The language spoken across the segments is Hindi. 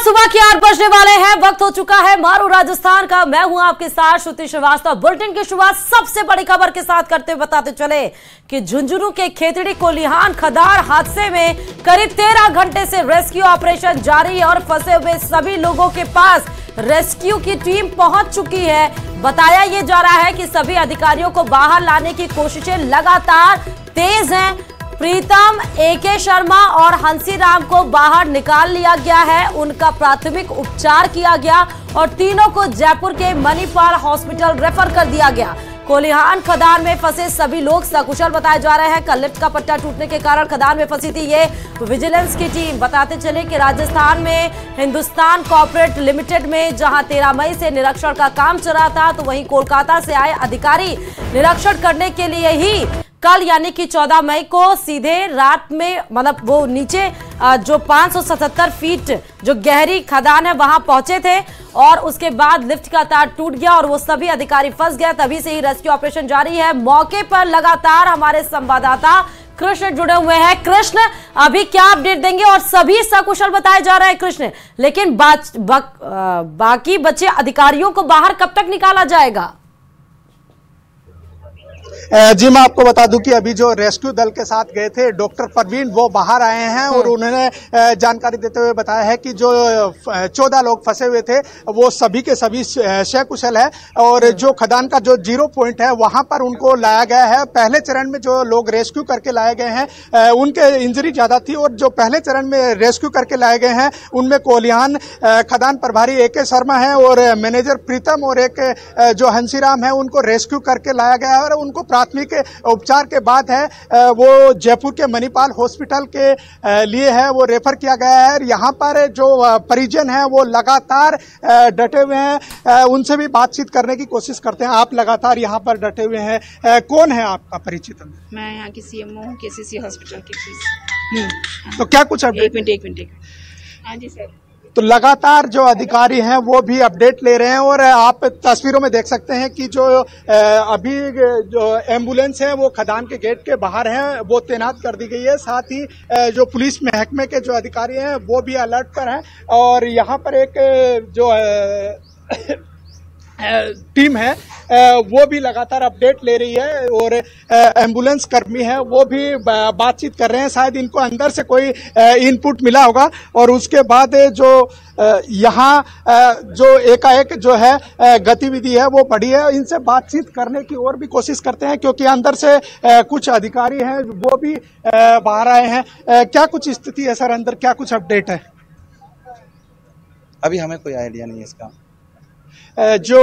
सुबह के 8 बजने वाले हैं। वक्त हो चुका है मारू राजस्थान का। मैं हूं आपके साथ श्रुति श्रीवास्तव। बुलेटिन की शुरुआत सबसे बड़ी खबर के साथ करते हुए बताते चले कि झुंझुनू के खेतड़ी कोलिहान खदान हादसे में करीब 13 घंटे से रेस्क्यू ऑपरेशन जारी है और फंसे हुए सभी लोगों के पास रेस्क्यू की टीम पहुंच चुकी है। बताया यह जा रहा है कि सभी अधिकारियों को बाहर लाने की कोशिशें लगातार तेज हैं। प्रीतम, एके शर्मा और हंसीराम को बाहर निकाल लिया गया है, उनका प्राथमिक उपचार किया गया और तीनों को जयपुर के मणिपाल हॉस्पिटल रेफर कर दिया गया। कोलिहान खदान में फंसे सभी लोग सकुशल बताए जा रहे हैं। कल लिफ्ट का पट्टा टूटने के कारण खदान में फंसी थी ये विजिलेंस की टीम। बताते चले कि राजस्थान में हिंदुस्तान कॉर्पोरेट लिमिटेड में जहां 13 मई से निरीक्षण का काम चल रहा था, तो वहीं कोलकाता से आए अधिकारी निरीक्षण करने के लिए ही कल यानी कि 14 मई को सीधे रात में मतलब वो नीचे जो 577 फीट जो गहरी खदान है वहां पहुंचे थे और उसके बाद लिफ्ट का तार टूट गया और वो सभी अधिकारी फंस गए। तभी से ही रेस्क्यू ऑपरेशन जारी है। मौके पर लगातार हमारे संवाददाता कृष्ण जुड़े हुए हैं। कृष्ण, अभी क्या अपडेट देंगे? और सभी सकुशल बताए जा रहे हैं कृष्ण, लेकिन बाकी बचे अधिकारियों को बाहर कब तक निकाला जाएगा? जी, मैं आपको बता दूं कि अभी जो रेस्क्यू दल के साथ गए थे डॉक्टर परवीन, वो बाहर आए हैं और उन्होंने जानकारी देते हुए बताया है कि जो 14 लोग फंसे हुए थे वो सभी के सभी सकुशल है और जो खदान का जो 0 पॉइंट है वहां पर उनको लाया गया है। पहले चरण में जो लोग रेस्क्यू करके लाए गए हैं उनके इंजरी ज्यादा थी और जो पहले चरण में रेस्क्यू करके लाए गए हैं उनमें कोलिहान खदान प्रभारी एके शर्मा है और मैनेजर प्रीतम और एक जो हंसीराम है उनको रेस्क्यू करके लाया गया है और उनको प्राथमिक उपचार के बाद है वो जयपुर के मणिपाल हॉस्पिटल के लिए है वो रेफर किया गया है। यहाँ पर जो परिजन है वो लगातार डटे हुए हैं, उनसे भी बातचीत करने की कोशिश करते हैं। आप लगातार यहाँ पर डटे हुए हैं, कौन है आपका परिचित? मैं यहाँ की सीएमओ हूँ, केसीसी हॉस्पिटल की। तो क्या कुछ अपडेट? एक मिनट। हाँ जी सर। तो लगातार जो अधिकारी हैं वो भी अपडेट ले रहे हैं और आप तस्वीरों में देख सकते हैं कि जो अभी जो एम्बुलेंस है वो खदान के गेट के बाहर है, वो तैनात कर दी गई है। साथ ही जो पुलिस महकमे के जो अधिकारी हैं वो भी अलर्ट पर हैं और यहाँ पर एक जो टीम है वो भी लगातार अपडेट ले रही है और एम्बुलेंस कर्मी है वो भी बातचीत कर रहे हैं। शायद इनको अंदर से कोई इनपुट मिला होगा और उसके बाद जो यहाँ जो एकाएक जो है गतिविधि है वो बढ़ी है। इनसे बातचीत करने की और भी कोशिश करते हैं क्योंकि अंदर से कुछ अधिकारी हैं वो भी बाहर आए हैं। क्या कुछ स्थिति है सर अंदर, क्या कुछ अपडेट है? अभी हमें कोई आइडिया नहीं है इसका। जो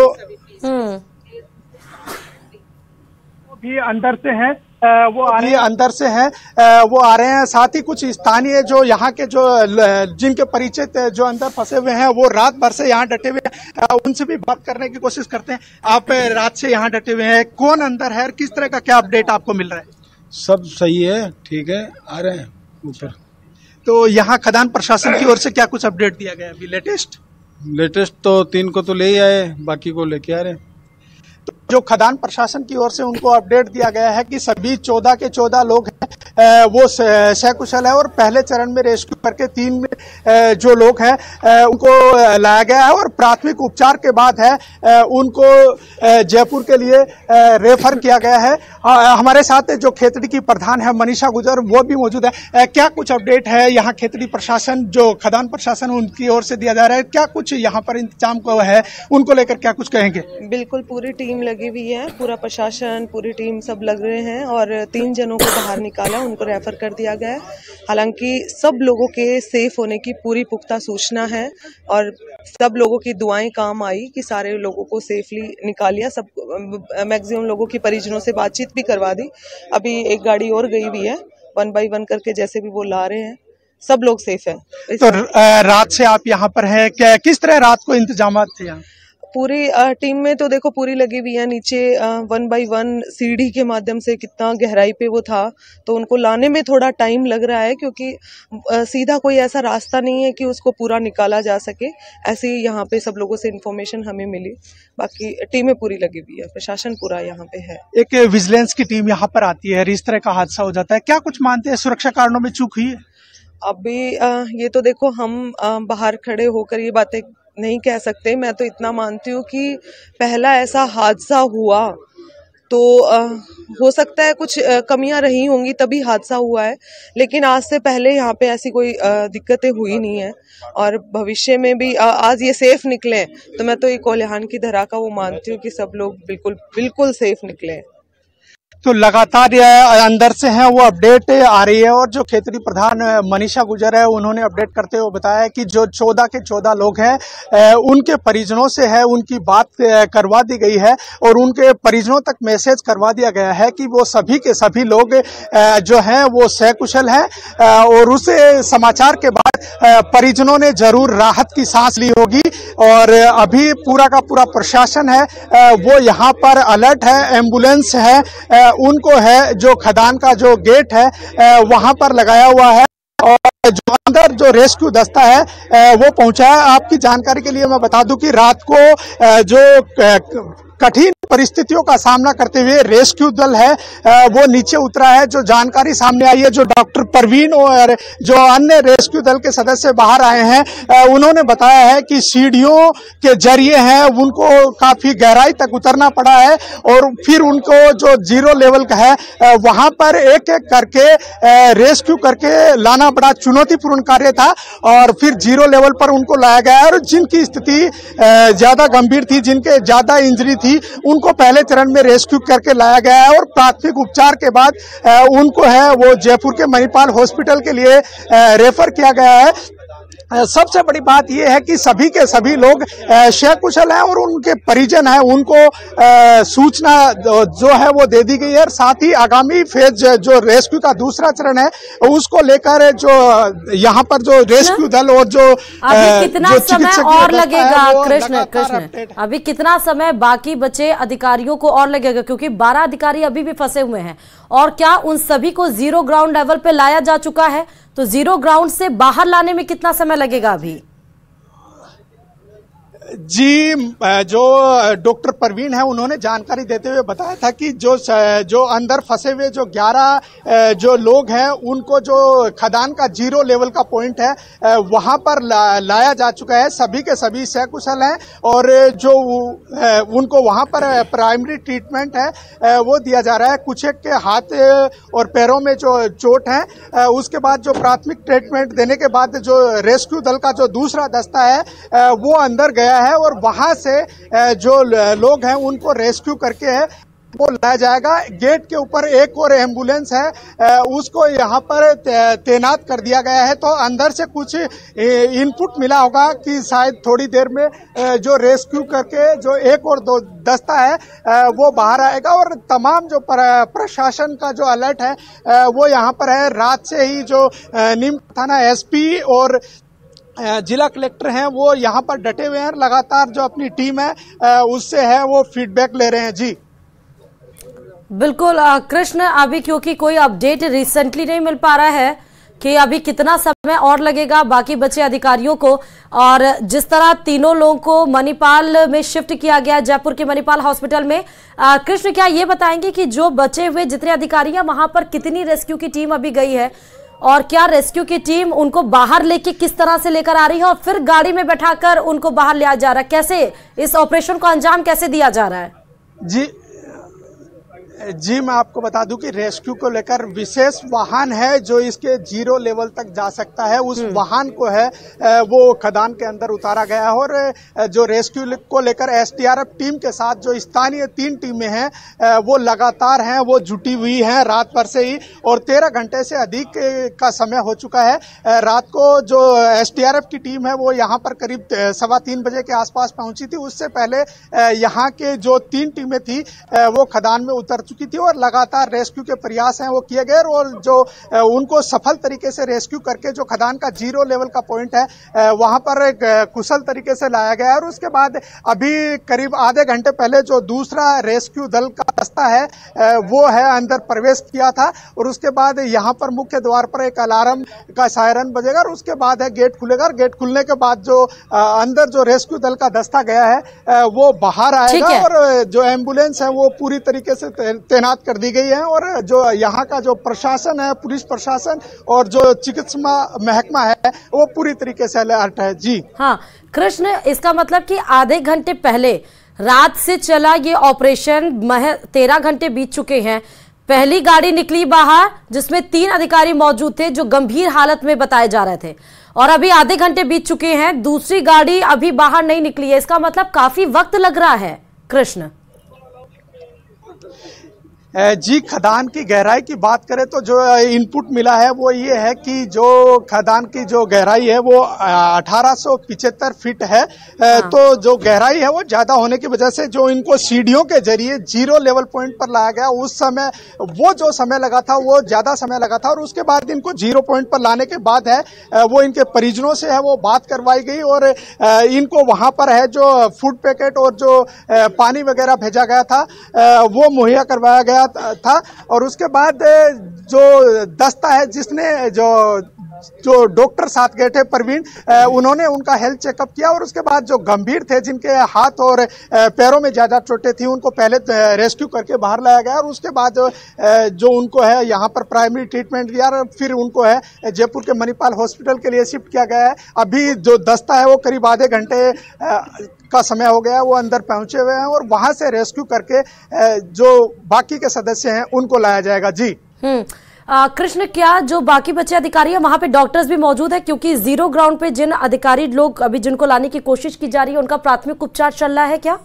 भी अंदर से है वो आ रहे हैं। साथ ही कुछ स्थानीय जो यहाँ के जो जिनके परिचित जो अंदर फंसे हुए हैं वो रात भर से यहाँ डटे हुए हैं, उनसे भी बात करने की कोशिश करते हैं। आप रात से यहाँ डटे हुए हैं, कौन अंदर है, किस तरह का क्या अपडेट आपको मिल रहा है? सब सही है, ठीक है, आ रहे हैं ऊपर। तो यहाँ खदान प्रशासन की ओर से क्या कुछ अपडेट दिया गया अभी लेटेस्ट? तो 3 को तो ले ही आए, बाकी को लेके आ रहे हैं। तो जो खदान प्रशासन की ओर से उनको अपडेट दिया गया है कि सभी 14 के 14 लोग हैं वो सकुशल है और पहले चरण में रेस्क्यू करके 3 जो लोग हैं उनको लाया गया है और प्राथमिक उपचार के बाद है उनको जयपुर के लिए रेफर किया गया है। हमारे साथ जो खेतड़ी की प्रधान है मनीषा गुजर, वो भी मौजूद है। क्या कुछ अपडेट है यहाँ खेतड़ी प्रशासन जो खदान प्रशासन उनकी ओर से दिया जा रहा है, क्या कुछ यहाँ पर इंतजाम को है, उनको लेकर क्या कुछ कहेंगे? बिल्कुल पूरी टीम लगी हुई है, पूरा प्रशासन पूरी टीम सब लग रहे हैं और 3 जनों को बाहर निकाला, उनको रेफर कर दिया गया है। हालांकि सब लोगों के सेफ होने की पूरी पुख्ता सूचना है और सब लोगों की दुआएं काम आई कि सारे लोगों को सेफली निकाल लिया। सब मैक्सिमम लोगों की परिजनों से बातचीत भी करवा दी। अभी एक गाड़ी और गई हुई है, 1 बाय 1 करके जैसे भी वो ला रहे हैं। सब लोग सेफ है। तो रात से आप यहाँ पर हैं, किस तरह रात को इंतजाम थे यहाँ? पूरी टीम में तो देखो पूरी लगी हुई है। नीचे 1 बाय 1 सीढ़ी के माध्यम से कितना गहराई पे वो था, तो उनको लाने में थोड़ा टाइम लग रहा है क्योंकि सीधा कोई ऐसा रास्ता नहीं है कि उसको पूरा निकाला जा सके। ऐसे ही यहाँ पे सब लोगों से इन्फॉर्मेशन हमें मिली। बाकी टीमें पूरी लगी हुई है, प्रशासन पूरा यहाँ पे है। एक विजिलेंस की टीम यहाँ पर आती है, इस तरह का हादसा हो जाता है, क्या कुछ मानते हैं सुरक्षा कारणों में चूक हुई है? अभी ये तो देखो हम बाहर खड़े होकर ये बातें नहीं कह सकते। मैं तो इतना मानती हूँ कि पहला ऐसा हादसा हुआ तो हो सकता है कुछ कमियां रही होंगी तभी हादसा हुआ है, लेकिन आज से पहले यहाँ पे ऐसी कोई दिक्कतें हुई नहीं है। और भविष्य में भी आज ये सेफ निकले तो मैं तो ये कोल्हान की धरा का वो मानती हूँ कि सब लोग बिल्कुल बिल्कुल सेफ निकले। तो लगातार अंदर से है वो अपडेट आ रही है और जो खेतड़ी प्रधान मनीषा गुजर है उन्होंने अपडेट करते हुए बताया कि जो 14 के 14 लोग हैं उनके परिजनों से है उनकी बात करवा दी गई है और उनके परिजनों तक मैसेज करवा दिया गया है कि वो सभी के सभी लोग जो हैं वो सकुशल हैं और उस समाचार के बाद परिजनों ने जरूर राहत की सांस ली होगी। और अभी पूरा का पूरा प्रशासन है वो यहाँ पर अलर्ट है, एम्बुलेंस है उनको है जो खदान का जो गेट है वहां पर लगाया हुआ है और जो अंदर जो रेस्क्यू दस्ता है वो पहुंचा है। आपकी जानकारी के लिए मैं बता दूं कि रात को जो कठिन परिस्थितियों का सामना करते हुए रेस्क्यू दल है वो नीचे उतरा है। जो जानकारी सामने आई है, जो डॉक्टर परवीन और जो अन्य रेस्क्यू दल के सदस्य बाहर आए हैं उन्होंने बताया है कि सीढ़ियों के जरिए हैं उनको काफी गहराई तक उतरना पड़ा है और फिर उनको जो 0 लेवल का है वहां पर एक एक करके रेस्क्यू करके लाना बड़ा चुनौतीपूर्ण कार्य था और फिर 0 लेवल पर उनको लाया गया है। और जिनकी स्थिति ज्यादा गंभीर थी, जिनके ज्यादा इंजरी थी, उनको पहले चरण में रेस्क्यू करके लाया गया है और प्राथमिक उपचार के बाद उनको है वो जयपुर के मणिपाल हॉस्पिटल के लिए रेफर किया गया है। सबसे बड़ी बात यह है कि सभी के सभी लोग सकुशल हैं और उनके परिजन हैं उनको सूचना जो है वो दे दी गई है। साथ ही आगामी फेज जो रेस्क्यू का दूसरा चरण है उसको लेकर जो यहाँ पर जो रेस्क्यू दल और जो अभी कितना समय और लगेगा कृष्ण अभी कितना समय बाकी बचे अधिकारियों को और लगेगा, क्योंकि 12 अधिकारी अभी भी फंसे हुए हैं और क्या उन सभी को 0 ग्राउंड लेवल पे लाया जा चुका है? तो 0 ग्राउंड से बाहर लाने में कितना समय लगेगा अभी? जी, जो डॉक्टर परवीन है उन्होंने जानकारी देते हुए बताया था कि जो अंदर फंसे हुए जो 11 जो लोग हैं उनको जो खदान का 0 लेवल का पॉइंट है वहां पर लाया जा चुका है। सभी के सभी सकुशल हैं और जो उनको वहां पर प्राइमरी ट्रीटमेंट है वो दिया जा रहा है। कुछ एक के हाथ और पैरों में जो चोट है उसके बाद जो प्राथमिक ट्रीटमेंट देने के बाद जो रेस्क्यू दल का जो दूसरा दस्ता है वो अंदर गया है और वहां से जो लोग हैं उनको रेस्क्यू करके है वो लाया जाएगा। गेट के ऊपर एक और एम्बुलेंस है उसको यहाँ पर तैनात कर दिया गया है। तो अंदर से कुछ इनपुट मिला होगा कि शायद थोड़ी देर में जो रेस्क्यू करके जो एक और 2 दस्ता है वो बाहर आएगा और तमाम जो प्रशासन का जो अलर्ट है वो यहाँ पर है। रात से ही जो नीम थाना एसपी और जिला कलेक्टर हैं वो यहाँ पर डटे हुए हैं, लगातार जो अपनी टीम है उससे है वो फीडबैक ले रहे हैं। जी बिल्कुल कृष्ण, अभी क्योंकि कोई अपडेट रिसेंटली नहीं मिल पा रहा है कि अभी कितना समय और लगेगा बाकी बचे अधिकारियों को, और जिस तरह तीनों लोगों को मणिपाल में शिफ्ट किया गया जयपुर के मणिपाल हॉस्पिटल में, कृष्ण क्या ये बताएंगे कि जो बचे हुए जितने अधिकारी हैं वहां पर कितनी रेस्क्यू की टीम अभी गई है और क्या रेस्क्यू की टीम उनको बाहर लेके किस तरह से लेकर आ रही है और फिर गाड़ी में बैठाकर उनको बाहर लिया जा रहा है? कैसे इस ऑपरेशन को अंजाम कैसे दिया जा रहा है? जी मैं आपको बता दूं कि रेस्क्यू को लेकर विशेष वाहन है जो इसके 0 लेवल तक जा सकता है। उस वाहन को है वो खदान के अंदर उतारा गया है और जो रेस्क्यू को लेकर एसडीआरएफ टीम के साथ जो स्थानीय 3 टीमें हैं वो लगातार हैं, वो जुटी हुई हैं रात भर से ही और 13 घंटे से अधिक का समय हो चुका है। रात को जो एसडीआरएफ की टीम है वो यहाँ पर करीब 3:15 बजे के आसपास पहुंची थी। उससे पहले यहाँ के जो 3 टीमें थी वो खदान में उतर चुकी थी और लगातार रेस्क्यू के प्रयास हैं वो किए गए और जो उनको सफल तरीके से रेस्क्यू करके जो खदान का 0 लेवल का पॉइंट है वहां पर एक कुशल तरीके से लाया गया और उसके बाद अभी करीब आधे घंटे पहले जो दूसरा रेस्क्यू दल का दस्ता है वो है अंदर प्रवेश किया था। और उसके बाद यहाँ पर मुख्य द्वार पर एक अलार्म का सायरन बजेगा और उसके बाद है गेट खुलेगा और गेट खुलने के बाद जो अंदर जो रेस्क्यू दल का दस्ता गया है वो बाहर आएगा और जो एम्बुलेंस है वो पूरी तरीके से तैनात कर दी गई है। और जो यहाँ का जो प्रशासन है, पुलिस प्रशासन और जो चिकित्सा महकमा है वो पूरी तरीके से अलर्ट है। जी हाँ कृष्ण, इसका मतलब कि आधे घंटे पहले रात से चला ये ऑपरेशन, 13 घंटे बीत चुके हैं। पहली गाड़ी निकली बाहर जिसमें 3 अधिकारी मौजूद थे जो गंभीर हालत में बताए जा रहे थे, और अभी आधे घंटे बीत चुके हैं, दूसरी गाड़ी अभी बाहर नहीं निकली है। इसका मतलब काफी वक्त लग रहा है कृष्ण। जी, खदान की गहराई की बात करें तो जो इनपुट मिला है वो ये है कि जो खदान की जो गहराई है वो 1875 फीट है। तो जो गहराई है वो ज्यादा होने की वजह से जो इनको सीढ़ियों के जरिए 0 लेवल पॉइंट पर लाया गया, उस समय वो जो समय लगा था वो ज्यादा समय लगा था। और उसके बाद इनको 0 पॉइंट पर लाने के बाद है वो इनके परिजनों से है वो बात करवाई गई और इनको वहां पर है जो फूड पैकेट और जो पानी वगैरह भेजा गया था वो मुहैया करवाया गया था। और उसके बाद जो दस्ता है जिसने जो डॉक्टर साथ गए थे परवीन, उन्होंने उनका हेल्थ चेकअप किया और उसके बाद जो गंभीर थे, जिनके हाथ और पैरों में ज्यादा चोटें थी, उनको पहले रेस्क्यू करके बाहर लाया गया और उसके बाद जो उनको है यहाँ पर प्राइमरी ट्रीटमेंट दिया और फिर उनको है जयपुर के मणिपाल हॉस्पिटल के लिए शिफ्ट किया गया है। अभी जो दस्ता है वो करीब आधे घंटे का समय हो गया, वो अंदर पहुंचे हुए हैं और वहां से रेस्क्यू करके जो बाकी के सदस्य हैं उनको लाया जाएगा। जी कृष्ण, क्या जो बाकी बचे अधिकारी है वहां पे डॉक्टर्स भी मौजूद है? क्योंकि जीरो ग्राउंड पे जिन अधिकारी लोग अभी जिनको लाने की कोशिश की जा रही है उनका प्राथमिक उपचार चल रहा है क्या?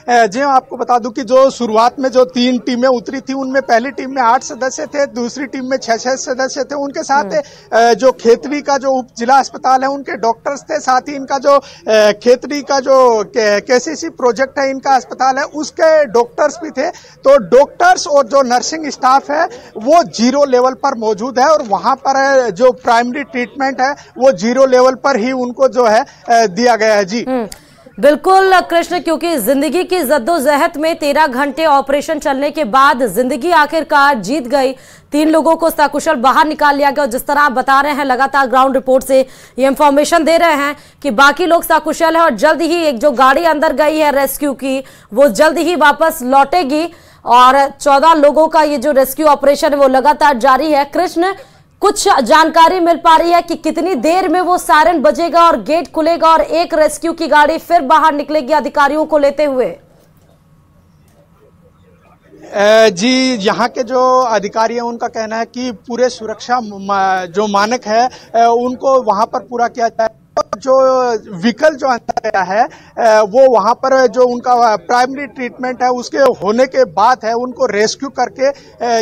जी मैं आपको बता दूं कि जो शुरुआत में जो 3 टीमें उतरी थी उनमें पहली टीम में 8 सदस्य थे, दूसरी टीम में 6 सदस्य थे। उनके साथ जो खेतड़ी का जो उप जिला अस्पताल है उनके डॉक्टर्स थे, साथ ही इनका जो खेतड़ी का जो केसीसी प्रोजेक्ट है इनका अस्पताल है उसके डॉक्टर्स भी थे। तो डॉक्टर्स और जो नर्सिंग स्टाफ है वो 0 लेवल पर मौजूद है और वहां पर जो प्राइमरी ट्रीटमेंट है वो 0 लेवल पर ही उनको जो है दिया गया है। जी बिल्कुल कृष्ण, क्योंकि जिंदगी की जद्दोजहद में 13 घंटे ऑपरेशन चलने के बाद जिंदगी आखिरकार जीत गई। 3 लोगों को सकुशल बाहर निकाल लिया गया और जिस तरह आप बता रहे हैं, लगातार ग्राउंड रिपोर्ट से ये इंफॉर्मेशन दे रहे हैं कि बाकी लोग सकुशल है और जल्द ही एक जो गाड़ी अंदर गई है रेस्क्यू की वो जल्द ही वापस लौटेगी और 14 लोगों का ये जो रेस्क्यू ऑपरेशन है वो लगातार जारी है। कृष्ण, कुछ जानकारी मिल पा रही है कि कितनी देर में वो सायरन बजेगा और गेट खुलेगा और एक रेस्क्यू की गाड़ी फिर बाहर निकलेगी अधिकारियों को लेते हुए? जी, यहाँ के जो अधिकारी हैं उनका कहना है कि पूरे सुरक्षा जो मानक है उनको वहां पर पूरा किया जाए। जो व्हीकल जो अंदर गया है वो वहां पर जो उनका प्राइमरी ट्रीटमेंट है उसके होने के बाद है उनको रेस्क्यू करके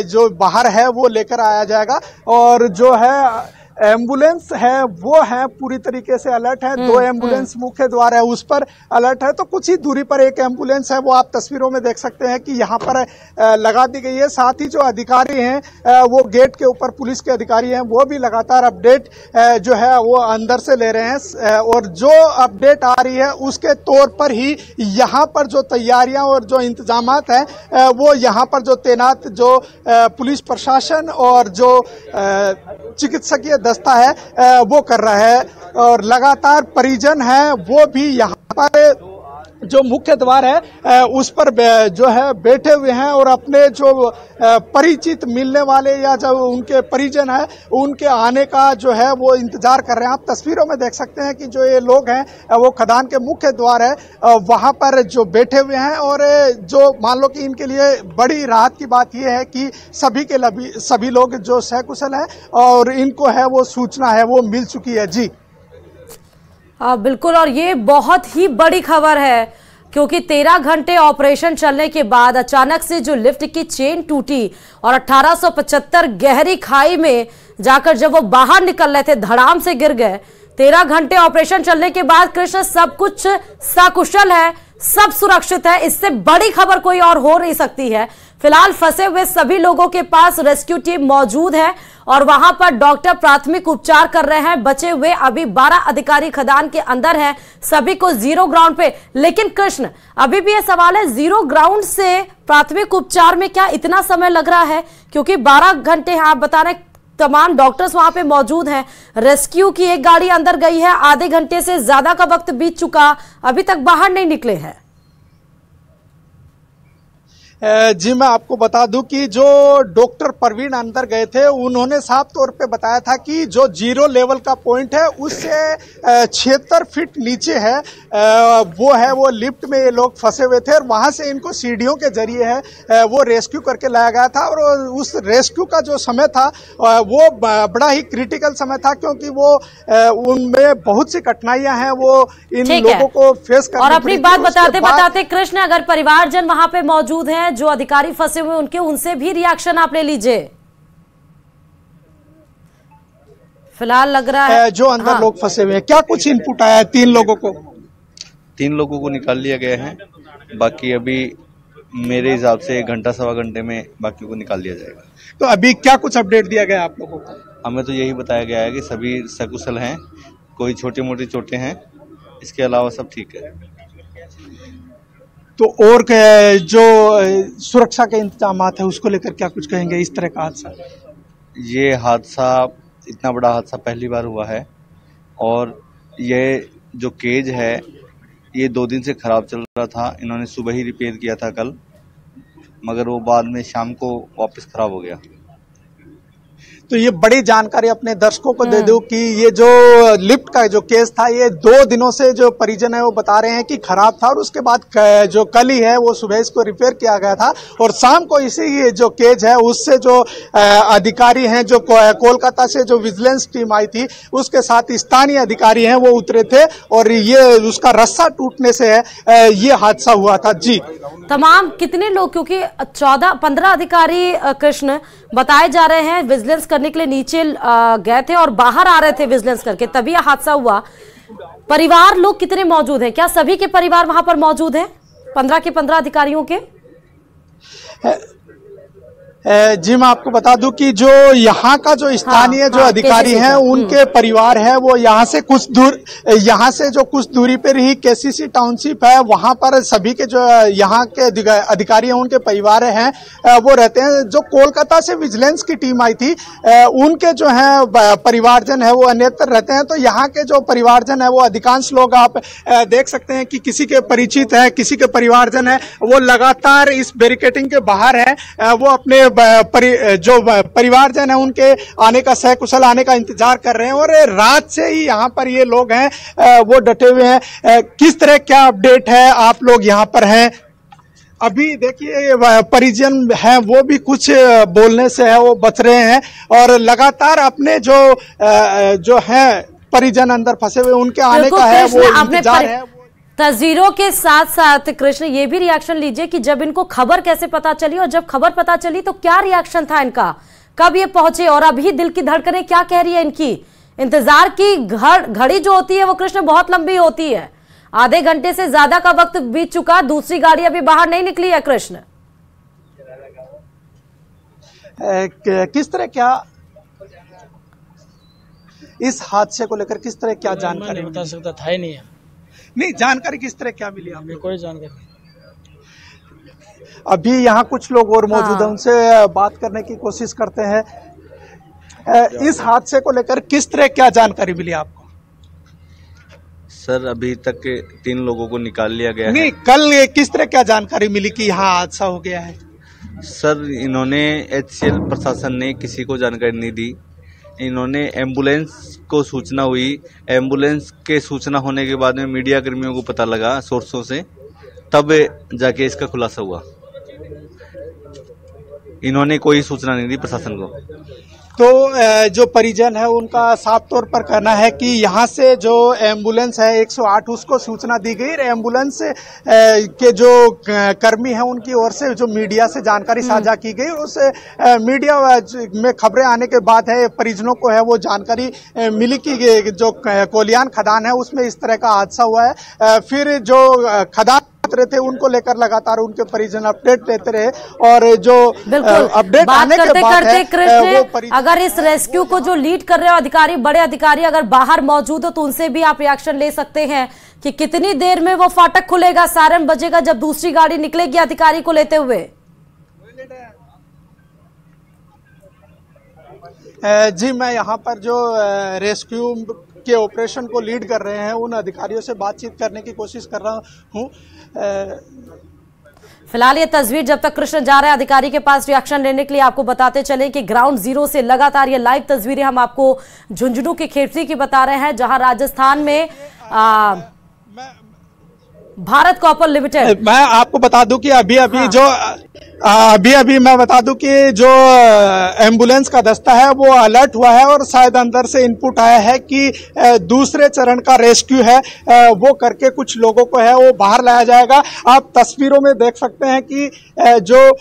जो बाहर है वो लेकर आया जाएगा। और जो है एम्बुलेंस है वो है पूरी तरीके से अलर्ट है। 2 एम्बुलेंस मुख्य द्वार है उस पर अलर्ट है, तो कुछ ही दूरी पर एक एम्बुलेंस है वो आप तस्वीरों में देख सकते हैं कि यहाँ पर लगा दी गई है। साथ ही जो अधिकारी हैं वो गेट के ऊपर पुलिस के अधिकारी हैं वो भी लगातार अपडेट जो है वो अंदर से ले रहे हैं और जो अपडेट आ रही है उसके तौर पर ही यहाँ पर जो तैयारियां और जो इंतजामात हैं वो यहाँ पर जो तैनात जो पुलिस प्रशासन और जो चिकित्सकीय दस्ता है वो कर रहा है। और लगातार परिजन है वो भी यहाँ पर जो मुख्य द्वार है उस पर जो है बैठे हुए हैं और अपने जो परिचित मिलने वाले या जो उनके परिजन है उनके आने का जो है वो इंतजार कर रहे हैं। आप तस्वीरों में देख सकते हैं कि जो ये लोग हैं वो खदान के मुख्य द्वार है वहां पर जो बैठे हुए हैं। और जो मान लो कि इनके लिए बड़ी राहत की बात यह है कि सभी लोग जो सकुशल है और इनको है वो सूचना है वो मिल चुकी है। जी बिल्कुल, और ये बहुत ही बड़ी खबर है क्योंकि 13 घंटे ऑपरेशन चलने के बाद अचानक से जो लिफ्ट की चेन टूटी और 1875 गहरी खाई में जाकर जब वो बाहर निकल रहे थे धड़ाम से गिर गए। 13 घंटे ऑपरेशन चलने के बाद कृष्ण सब कुछ सकुशल है, सब सुरक्षित है। इससे बड़ी खबर कोई और हो नहीं सकती है। फिलहाल फंसे हुए सभी लोगों के पास रेस्क्यू टीम मौजूद है और वहां पर डॉक्टर प्राथमिक उपचार कर रहे हैं। बचे हुए अभी 12 अधिकारी खदान के अंदर हैं, सभी को जीरो ग्राउंड पे। लेकिन कृष्ण, अभी भी यह सवाल है, जीरो ग्राउंड से प्राथमिक उपचार में क्या इतना समय लग रहा है? क्योंकि 12 घंटे आप बता रहे हैं तमाम डॉक्टर्स वहां पे मौजूद हैं। रेस्क्यू की एक गाड़ी अंदर गई है, आधे घंटे से ज्यादा का वक्त बीत चुका, अभी तक बाहर नहीं निकले हैं। जी मैं आपको बता दूं कि जो डॉक्टर परवीन अंदर गए थे उन्होंने साफ तौर पे बताया था कि जो जीरो लेवल का पॉइंट है उससे 76 फीट नीचे है, वो लिफ्ट में ये लोग फंसे हुए थे और वहां से इनको सीढ़ियों के जरिए है वो रेस्क्यू करके लाया गया था। और उस रेस्क्यू का जो समय था वो बड़ा ही क्रिटिकल समय था, क्योंकि वो उनमें बहुत सी कठिनाइयां हैं वो इन लोगों को फेस करनी। और अपनी बात बताते बताते कृष्ण, अगर परिवारजन वहां पे मौजूद हैं, जो अधिकारी फंसे हुए उनसे भी रिएक्शन आप ले लीजिए। फिलहाल लग रहा है जो अंदर लोग फंसे हुए हैं, क्या कुछ इनपुट आया है? 3 लोगों को निकाल लिया गया है। बाकी अभी मेरे हिसाब से 1 घंटा सवा घंटे में बाकी को निकाल दिया जाएगा। तो अभी क्या कुछ अपडेट दिया गया आप लोगों को? हमें तो यही बताया गया है कि सभी सकुशल हैं, कोई छोटी मोटी चोटें हैं, इसके अलावा सब ठीक है। तो और जो सुरक्षा के इंतजाम है उसको लेकर क्या कुछ कहेंगे? इस तरह का हादसा, ये हादसा, इतना बड़ा हादसा पहली बार हुआ है। और ये जो केज है ये 2 दिन से खराब चल रहा था। इन्होंने सुबह ही रिपेयर किया था कल, मगर वो बाद में शाम को वापस खराब हो गया। तो ये बड़ी जानकारी अपने दर्शकों को दे दूं कि ये जो लिफ्ट का जो केस था ये 2 दिनों से जो परिजन है वो बता रहे हैं कि खराब था, और उसके बाद जो कल ही है वो सुबह इसको रिपेयर किया गया था और शाम को इसी जो केज है उससे जो अधिकारी हैं, जो कोलकाता से जो विजिलेंस टीम आई थी उसके साथ स्थानीय अधिकारी हैं वो उतरे थे और ये उसका रस्सा टूटने से ये हादसा हुआ था। जी तमाम कितने लोग, क्योंकि 14-15 अधिकारी कृष्ण बताए जा रहे हैं विजिलेंस करने के लिए नीचे गए थे और बाहर आ रहे थे विजिलेंस करके, तभी यह हादसा हुआ। परिवार लोग कितने मौजूद हैं? क्या सभी के परिवार वहां पर मौजूद हैं? 15 के 15 अधिकारियों के? जी मैं आपको बता दूं कि जो यहाँ का जो स्थानीय जो अधिकारी हैं उनके परिवार है वो यहाँ से कुछ दूरी पर ही केसीसी टाउनशिप है, वहां पर सभी के जो यहाँ के अधिकारी हैं उनके परिवार हैं वो रहते हैं। जो कोलकाता से विजिलेंस की टीम आई थी उनके जो है परिवारजन है वो अन्यत्र रहते हैं। तो यहाँ के जो परिवारजन है वो अधिकांश लोग आप देख सकते हैं कि किसी के परिचित है, किसी के परिवारजन है, वो लगातार इस बैरिकेडिंग के बाहर है, वो अपने जो परिवारजन है उनके आने का, सकुशल आने का इंतजार कर रहे हैं। और रात से ही यहाँ पर ये लोग हैं वो डटे हुए हैं। किस तरह क्या अपडेट है? आप लोग यहाँ पर हैं, अभी देखिए परिजन हैं वो भी कुछ बोलने से है वो बच रहे हैं और लगातार अपने जो है परिजन अंदर फंसे हुए उनके आने का है वो इंतजार है। तस्वीरों के साथ साथ कृष्ण ये भी रिएक्शन लीजिए कि जब इनको खबर कैसे पता चली और जब खबर पता चली तो क्या रिएक्शन था इनका, कब ये पहुंचे और अभी दिल की धड़कनें क्या कह रही है इनकी? इंतजार की घड़ी जो होती है वो कृष्ण बहुत लंबी होती है, आधे घंटे से ज्यादा का वक्त बीत चुका, दूसरी गाड़ी अभी बाहर नहीं निकली है। कृष्ण किस तरह क्या इस हादसे को लेकर किस तरह क्या जानकारी? बता सकता था ही नहीं, जानकारी किस तरह क्या मिली आपको? कोई जानकारी। अभी यहाँ कुछ लोग और मौजूद हैं, उनसे बात करने की कोशिश करते हैं। इस हादसे को लेकर किस तरह क्या जानकारी मिली आपको? सर अभी तक 3 लोगों को निकाल लिया गया है। कल किस तरह क्या जानकारी मिली कि यहाँ हादसा हो गया है? सर इन्होंने HCL प्रशासन ने किसी को जानकारी नहीं दी। इन्होंने एम्बुलेंस को सूचना हुई, एम्बुलेंस के सूचना होने के बाद में मीडिया कर्मियों को पता लगा सोर्सों से, तब जाके इसका खुलासा हुआ। इन्होंने कोई सूचना नहीं दी प्रशासन को। तो जो परिजन है उनका साफ तौर पर कहना है कि यहाँ से जो एम्बुलेंस है 108 उसको सूचना दी गई। एम्बुलेंस के जो कर्मी हैं उनकी ओर से जो मीडिया से जानकारी साझा की गई, उस मीडिया में खबरें आने के बाद है परिजनों को है वो जानकारी मिली कि जो कोलियान खदान है उसमें इस तरह का हादसा हुआ है। फिर जो खदान उतरे थे उनको लेकर लगातार उनके परिजन अपडेट लेते रहे। और जो अपडेट आने के बाद है, अगर इस रेस्क्यू को जो लीड कर रहे हो अधिकारी, बड़े अधिकारी अगर बाहर मौजूद हो तो उनसे भी आप रिएक्शन ले सकते हैं कि कितनी देर में वो फाटक खुलेगा, सायरन बजेगा जब दूसरी गाड़ी निकलेगी अधिकारी को लेते हुए। जी, मैं यहाँ पर जो रेस्क्यू के ऑपरेशन को लीड कर रहे हैं उन अधिकारियों से बातचीत करने की कोशिश कर रहा हूँ। फिलहाल ये तस्वीर जब तक कृष्ण जा रहे हैं अधिकारी के पास रिएक्शन लेने के लिए, आपको बताते चलें कि ग्राउंड जीरो से लगातार ये लाइव तस्वीरें हम आपको झुंझुनू की खेतरी की बता रहे हैं, जहां राजस्थान में भारत कॉपर लिमिटेड। मैं आपको बता दूं कि अभी मैं बता दूं कि जो एम्बुलेंस का दस्ता है वो अलर्ट हुआ है और शायद अंदर से इनपुट आया है कि दूसरे चरण का रेस्क्यू है वो करके कुछ लोगों को है वो बाहर लाया जाएगा। आप तस्वीरों में देख सकते हैं कि जो